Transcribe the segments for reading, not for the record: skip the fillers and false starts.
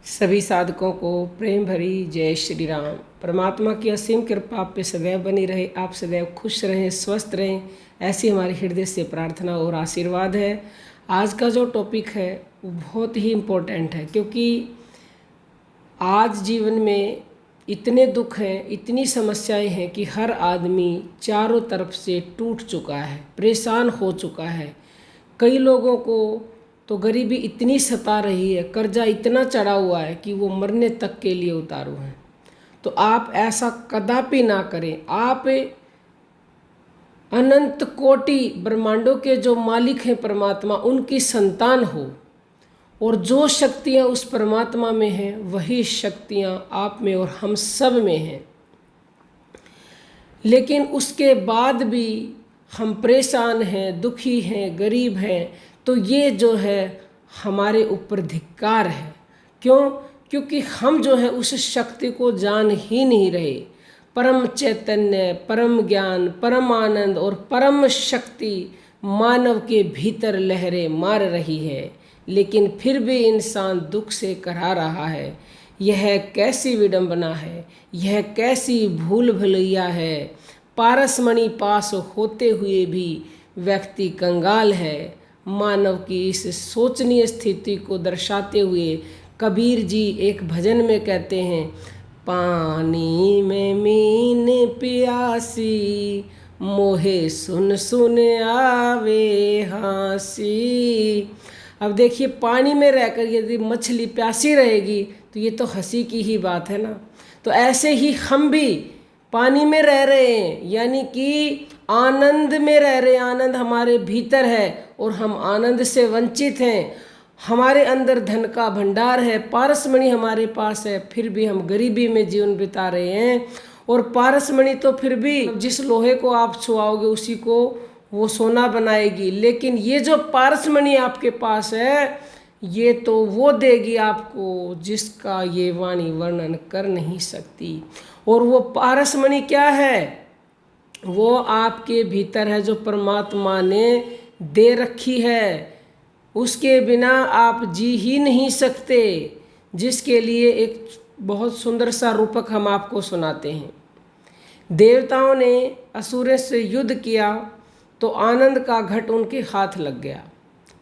सभी साधकों को प्रेम भरी जय श्री राम। परमात्मा की असीम कृपा आप पे सदैव बनी रहे, आप सदैव खुश रहें, स्वस्थ रहें, ऐसी हमारी हृदय से प्रार्थना और आशीर्वाद है। आज का जो टॉपिक है वो बहुत ही इम्पोर्टेंट है, क्योंकि आज जीवन में इतने दुख हैं, इतनी समस्याएं हैं कि हर आदमी चारों तरफ से टूट चुका है, परेशान हो चुका है। कई लोगों को तो गरीबी इतनी सता रही है, कर्जा इतना चढ़ा हुआ है कि वो मरने तक के लिए उतारू हैं। तो आप ऐसा कदापि ना करें। आप अनंत कोटि ब्रह्मांडों के जो मालिक हैं परमात्मा, उनकी संतान हो, और जो शक्तियाँ उस परमात्मा में हैं वही शक्तियाँ आप में और हम सब में हैं। लेकिन उसके बाद भी हम परेशान हैं, दुखी हैं, गरीब हैं, तो ये जो है हमारे ऊपर धिक्कार है। क्यों? क्योंकि हम जो है उस शक्ति को जान ही नहीं रहे। परम चैतन्य, परम ज्ञान, परम आनंद और परम शक्ति मानव के भीतर लहरें मार रही है, लेकिन फिर भी इंसान दुख से करा रहा है। यह कैसी विडंबना है, यह कैसी भूल भुलैया है। पारसमणि पास होते हुए भी व्यक्ति कंगाल है। मानव की इस शोचनीय स्थिति को दर्शाते हुए कबीर जी एक भजन में कहते हैं, पानी में मीन प्यासी, मोहे सुन सुन आवे हंसी। अब देखिए, पानी में रहकर यदि मछली प्यासी रहेगी तो ये तो हंसी की ही बात है ना। तो ऐसे ही हम भी पानी में रह रहे हैं, यानी कि आनंद में रह रहे हैं। आनंद हमारे भीतर है और हम आनंद से वंचित हैं। हमारे अंदर धन का भंडार है, पारसमणि हमारे पास है, फिर भी हम गरीबी में जीवन बिता रहे हैं। और पारसमणि तो फिर भी जिस लोहे को आप छुआओगे उसी को वो सोना बनाएगी, लेकिन ये जो पारसमणि आपके पास है ये तो वो देगी आपको जिसका ये वाणी वर्णन कर नहीं सकती। और वो पारसमणि क्या है? वो आपके भीतर है, जो परमात्मा ने दे रखी है। उसके बिना आप जी ही नहीं सकते, जिसके लिए एक बहुत सुंदर सा रूपक हम आपको सुनाते हैं। देवताओं ने असुरों से युद्ध किया तो आनंद का घट उनके हाथ लग गया।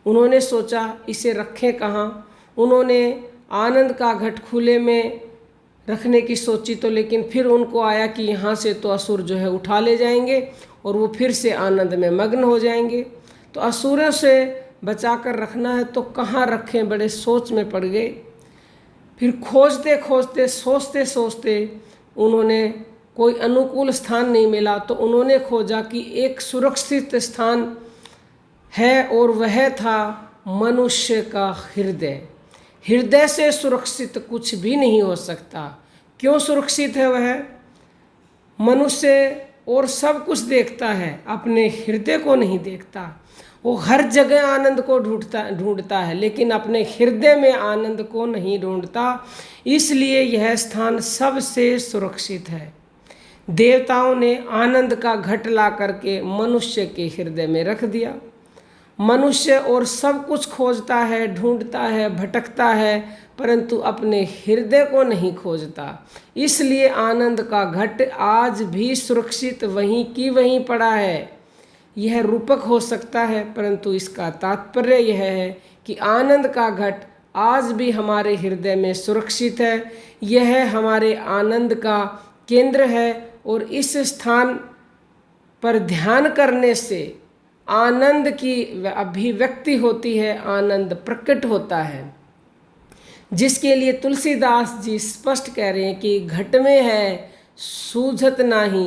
उन्होंने सोचा इसे रखें कहाँ। उन्होंने आनंद का घट खुले में रखने की सोची, तो लेकिन फिर उनको आया कि यहाँ से तो असुर जो है उठा ले जाएंगे और वो फिर से आनंद में मग्न हो जाएंगे। तो असुरों से बचा कर रखना है तो कहाँ रखें, बड़े सोच में पड़ गए। फिर खोजते खोजते, सोचते सोचते उन्होंने कोई अनुकूल स्थान नहीं मिला, तो उन्होंने खोजा कि एक सुरक्षित स्थान है और वह था मनुष्य का हृदय। हृदय से सुरक्षित कुछ भी नहीं हो सकता। क्यों सुरक्षित है वह? मनुष्य और सब कुछ देखता है, अपने हृदय को नहीं देखता। वो हर जगह आनंद को ढूंढता है, लेकिन अपने हृदय में आनंद को नहीं ढूंढता। इसलिए यह स्थान सबसे सुरक्षित है। देवताओं ने आनंद का घट ला करके मनुष्य के हृदय में रख दिया। मनुष्य और सब कुछ खोजता है, ढूंढता है, भटकता है, परंतु अपने हृदय को नहीं खोजता। इसलिए आनंद का घट आज भी सुरक्षित वहीं की वहीं पड़ा है। यह रूपक हो सकता है, परंतु इसका तात्पर्य यह है कि आनंद का घट आज भी हमारे हृदय में सुरक्षित है। यह हमारे आनंद का केंद्र है और इस स्थान पर ध्यान करने से आनंद की अभिव्यक्ति होती है, आनंद प्रकट होता है, जिसके लिए तुलसीदास जी स्पष्ट कह रहे हैं कि घट में है सूझत नाही,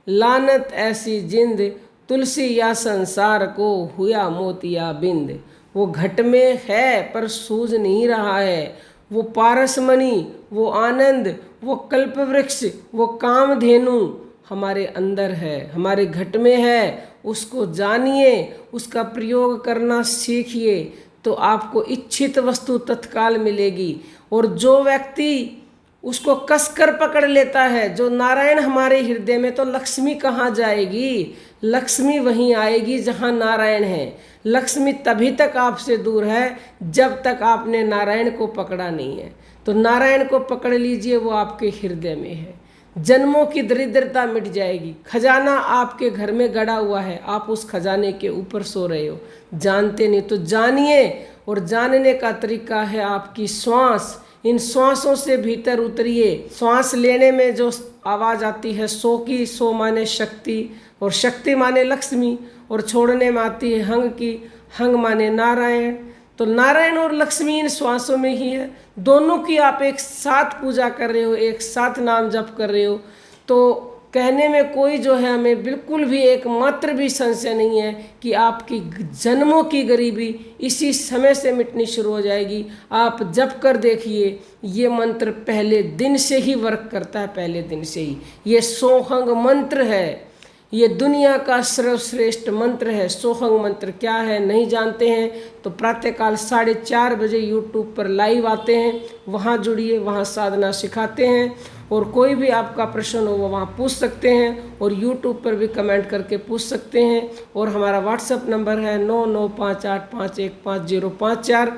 लानत ऐसी जिंद, तुलसी या संसार को हुआ मोतिया बिंद। वो घट में है पर सूझ नहीं रहा है। वो पारसमणि, वो आनंद, वो कल्पवृक्ष, वो कामधेनु हमारे अंदर है, हमारे घट में है। उसको जानिए, उसका प्रयोग करना सीखिए, तो आपको इच्छित वस्तु तत्काल मिलेगी। और जो व्यक्ति उसको कसकर पकड़ लेता है। जो नारायण हमारे हृदय में, तो लक्ष्मी कहाँ जाएगी? लक्ष्मी वहीं आएगी जहाँ नारायण है। लक्ष्मी तभी तक आपसे दूर है जब तक आपने नारायण को पकड़ा नहीं है। तो नारायण को पकड़ लीजिए, वो आपके हृदय में है। जन्मों की दरिद्रता मिट जाएगी। खजाना आपके घर में गड़ा हुआ है, आप उस खजाने के ऊपर सो रहे हो, जानते नहीं। तो जानिए, और जानने का तरीका है आपकी श्वास। इन श्वासों से भीतर उतरिए। श्वास लेने में जो आवाज़ आती है सो की, सो माने शक्ति, और शक्ति माने लक्ष्मी, और छोड़ने में आती है हंग की, हंग माने नारायण। तो नारायण और लक्ष्मी इन श्वासों में ही है। दोनों की आप एक साथ पूजा कर रहे हो, एक साथ नाम जप कर रहे हो। तो कहने में कोई जो है, हमें बिल्कुल भी एक मात्र भी संशय नहीं है कि आपकी जन्मों की गरीबी इसी समय से मिटनी शुरू हो जाएगी। आप जप कर देखिए, ये मंत्र पहले दिन से ही वर्क करता है, पहले दिन से ही। ये सोहंग मंत्र है, ये दुनिया का सर्वश्रेष्ठ मंत्र है। सोहंग मंत्र क्या है नहीं जानते हैं तो प्रातःकाल 4:30 बजे यूट्यूब पर लाइव आते हैं, वहाँ जुड़िए, वहाँ साधना सिखाते हैं। और कोई भी आपका प्रश्न हो वो वहाँ पूछ सकते हैं, और यूट्यूब पर भी कमेंट करके पूछ सकते हैं। और हमारा व्हाट्सएप नंबर है 9958515054।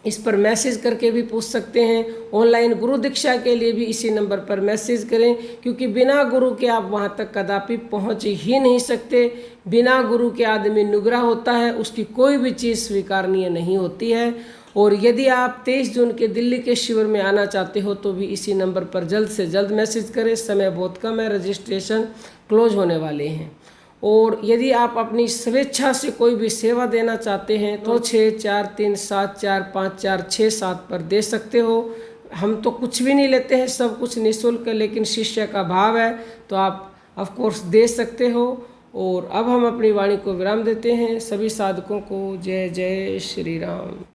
इस पर मैसेज करके भी पूछ सकते हैं। ऑनलाइन गुरु दीक्षा के लिए भी इसी नंबर पर मैसेज करें, क्योंकि बिना गुरु के आप वहाँ तक कदापि पहुँच ही नहीं सकते। बिना गुरु के आदमी नुगरा होता है, उसकी कोई भी चीज़ स्वीकारनीय नहीं होती है। और यदि आप 23 जून के दिल्ली के शिविर में आना चाहते हो तो भी इसी नंबर पर जल्द से जल्द मैसेज करें। समय बहुत कम है, रजिस्ट्रेशन क्लोज होने वाले हैं। और यदि आप अपनी स्वेच्छा से कोई भी सेवा देना चाहते हैं तो 6436745467 पर दे सकते हो। हम तो कुछ भी नहीं लेते हैं, सब कुछ निःशुल्क, लेकिन शिष्य का भाव है तो आप ऑफ कोर्स दे सकते हो। और अब हम अपनी वाणी को विराम देते हैं। सभी साधकों को जय जय श्री राम।